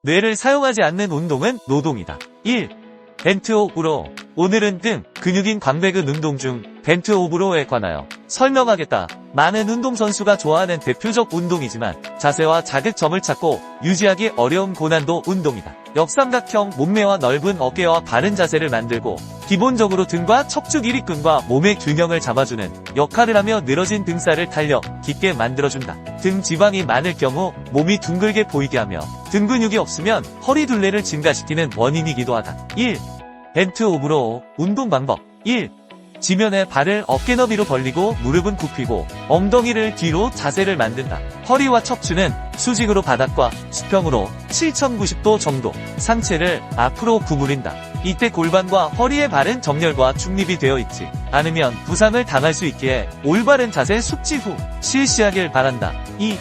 뇌를 사용하지 않는 운동은 노동이다. 1. 벤트 오브로. 오늘은 등, 근육인 광배근 운동 중 벤트 오브로에 관하여 설명하겠다. 많은 운동선수가 좋아하는 대표적 운동이지만 자세와 자극점을 찾고 유지하기 어려운 고난도 운동이다. 역삼각형 몸매와 넓은 어깨와 바른 자세를 만들고 기본적으로 등과 척추 길이끈과 몸의 균형을 잡아주는 역할을 하며 늘어진 등살을 달려 깊게 만들어준다. 등 지방이 많을 경우 몸이 둥글게 보이게 하며 등 근육이 없으면 허리 둘레를 증가시키는 원인이기도 하다. 1. 벤트 오브로. 운동 방법. 1. 지면에 발을 어깨 너비로 벌리고 무릎은 굽히고 엉덩이를 뒤로 자세를 만든다. 허리와 척추는 수직으로 바닥과 수평으로 7090도 정도 상체를 앞으로 구부린다. 이때 골반과 허리의 발은 정렬과 중립이 되어 있지 않으면 부상을 당할 수 있기에 올바른 자세 숙지 후 실시하길 바란다. 2.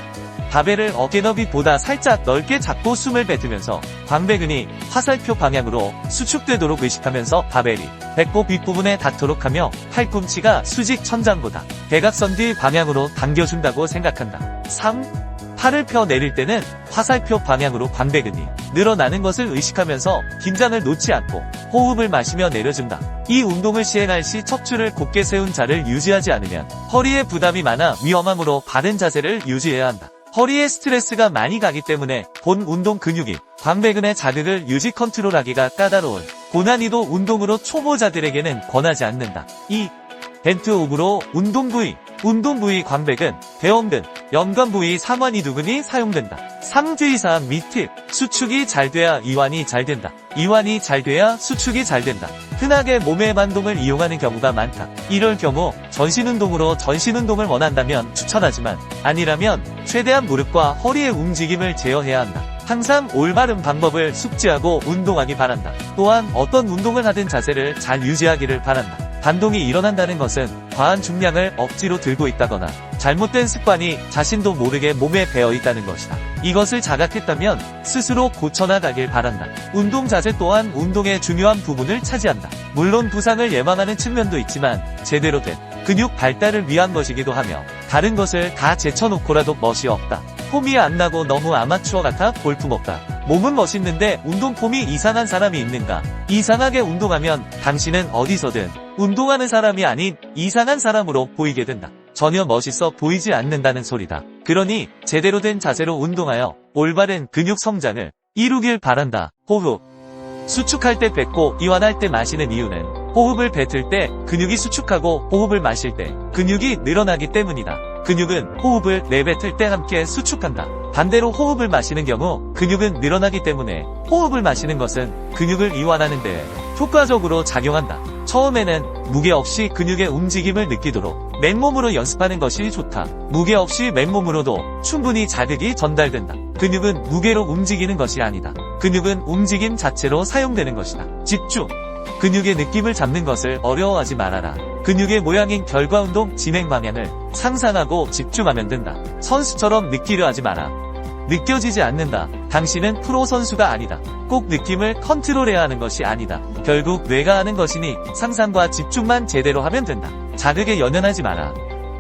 바벨을 어깨 너비보다 살짝 넓게 잡고 숨을 뱉으면서 광배근이 화살표 방향으로 수축되도록 의식하면서 바벨이 배꼽 윗부분에 닿도록 하며 팔꿈치가 수직 천장보다 대각선 뒤 방향으로 당겨준다고 생각한다. 3. 팔을 펴 내릴 때는 화살표 방향으로 광배근이 늘어나는 것을 의식하면서 긴장을 놓지 않고 호흡을 마시며 내려준다. 이 운동을 시행할 시 척추를 곧게 세운 자를 유지하지 않으면 허리에 부담이 많아 위험하므로 바른 자세를 유지해야 한다. 허리에 스트레스가 많이 가기 때문에 본 운동 근육이 광배근의 자극을 유지 컨트롤하기가 까다로운 고난이도 운동으로 초보자들에게는 권하지 않는다. 2. 벤트 오브로. 운동 부위. 운동 부위 광배근, 대원근, 연관 부위 상완이두근이 사용된다. 3주의사항 및 팁. 수축이 잘 돼야 이완이 잘 된다. 이완이 잘 돼야 수축이 잘 된다. 흔하게 몸의 반동을 이용하는 경우가 많다. 이럴 경우 전신운동으로 전신운동을 원한다면 추천하지만 아니라면 최대한 무릎과 허리의 움직임을 제어해야 한다. 항상 올바른 방법을 숙지하고 운동하기 바란다. 또한 어떤 운동을 하든 자세를 잘 유지하기를 바란다. 반동이 일어난다는 것은 과한 중량을 억지로 들고 있다거나 잘못된 습관이 자신도 모르게 몸에 배어 있다는 것이다. 이것을 자각했다면 스스로 고쳐나가길 바란다. 운동 자세 또한 운동의 중요한 부분을 차지한다. 물론 부상을 예방하는 측면도 있지만 제대로 된 근육 발달을 위한 것이기도 하며 다른 것을 다 제쳐놓고라도 멋이 없다. 폼이 안 나고 너무 아마추어 같아 볼품없다. 몸은 멋있는데 운동 폼이 이상한 사람이 있는가? 이상하게 운동하면 당신은 어디서든 운동하는 사람이 아닌 이상한 사람으로 보이게 된다. 전혀 멋있어 보이지 않는다는 소리다. 그러니 제대로 된 자세로 운동하여 올바른 근육 성장을 이루길 바란다. 호흡. 수축할 때 뱉고 이완할 때 마시는 이유는 호흡을 뱉을 때 근육이 수축하고 호흡을 마실 때 근육이 늘어나기 때문이다. 근육은 호흡을 내뱉을 때 함께 수축한다. 반대로 호흡을 마시는 경우 근육은 늘어나기 때문에 호흡을 마시는 것은 근육을 이완하는 데 효과적으로 작용한다. 처음에는 무게 없이 근육의 움직임을 느끼도록 맨몸으로 연습하는 것이 좋다. 무게 없이 맨몸으로도 충분히 자극이 전달된다. 근육은 무게로 움직이는 것이 아니다. 근육은 움직임 자체로 사용되는 것이다. 집중. 근육의 느낌을 잡는 것을 어려워하지 말아라. 근육의 모양인 결과운동 진행 방향을 상상하고 집중하면 된다. 선수처럼 느끼려 하지 마라. 느껴지지 않는다. 당신은 프로 선수가 아니다. 꼭 느낌을 컨트롤해야 하는 것이 아니다. 결국 뇌가 하는 것이니 상상과 집중만 제대로 하면 된다. 자극에 연연하지 마라.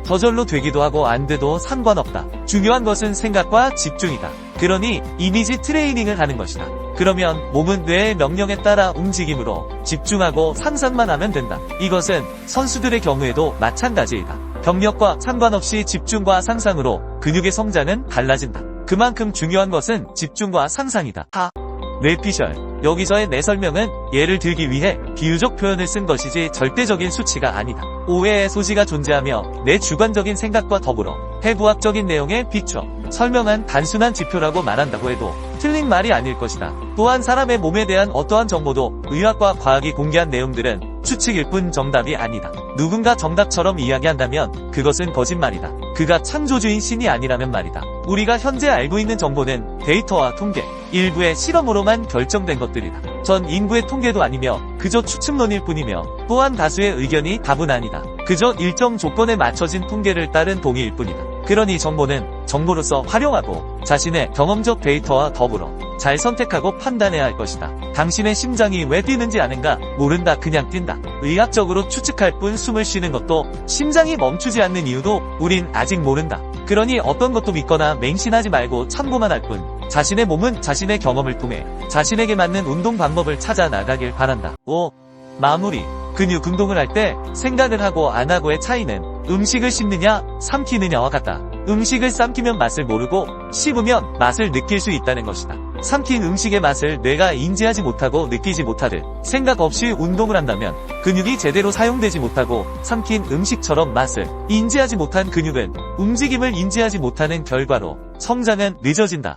저절로 되기도 하고 안 돼도 상관없다. 중요한 것은 생각과 집중이다. 그러니 이미지 트레이닝을 하는 것이다. 그러면 몸은 뇌의 명령에 따라 움직임으로 집중하고 상상만 하면 된다. 이것은 선수들의 경우에도 마찬가지이다. 경력과 상관없이 집중과 상상으로 근육의 성장은 달라진다. 그만큼 중요한 것은 집중과 상상이다. 뇌피셜. 여기서의 내 설명은 예를 들기 위해 비유적 표현을 쓴 것이지 절대적인 수치가 아니다. 오해의 소지가 존재하며 내 주관적인 생각과 더불어 해부학적인 내용에 비춰 설명한 단순한 지표라고 말한다고 해도 틀린 말이 아닐 것이다. 또한 사람의 몸에 대한 어떠한 정보도 의학과 과학이 공개한 내용들은 추측일 뿐 정답이 아니다. 누군가 정답처럼 이야기한다면 그것은 거짓말이다. 그가 창조주인 신이 아니라면 말이다. 우리가 현재 알고 있는 정보는 데이터와 통계, 일부의 실험으로만 결정된 것들이다. 전 인구의 통계도 아니며 그저 추측론일 뿐이며 또한 다수의 의견이 답은 아니다. 그저 일정 조건에 맞춰진 통계를 따른 동의일 뿐이다. 그러니 정보는 정보로서 활용하고 자신의 경험적 데이터와 더불어 잘 선택하고 판단해야 할 것이다. 당신의 심장이 왜 뛰는지 아는가? 모른다. 그냥 뛴다. 의학적으로 추측할 뿐 숨을 쉬는 것도 심장이 멈추지 않는 이유도 우린 아직 모른다. 그러니 어떤 것도 믿거나 맹신하지 말고 참고만 할 뿐 자신의 몸은 자신의 경험을 통해 자신에게 맞는 운동 방법을 찾아 나가길 바란다. 5. 마무리. 근육 운동을 할 때 생각을 하고 안 하고의 차이는 음식을 씹느냐 삼키느냐와 같다. 음식을 삼키면 맛을 모르고 씹으면 맛을 느낄 수 있다는 것이다. 삼킨 음식의 맛을 뇌가 인지하지 못하고 느끼지 못하듯 생각 없이 운동을 한다면 근육이 제대로 사용되지 못하고 삼킨 음식처럼 맛을 인지하지 못한 근육은 움직임을 인지하지 못하는 결과로 성장은 늦어진다.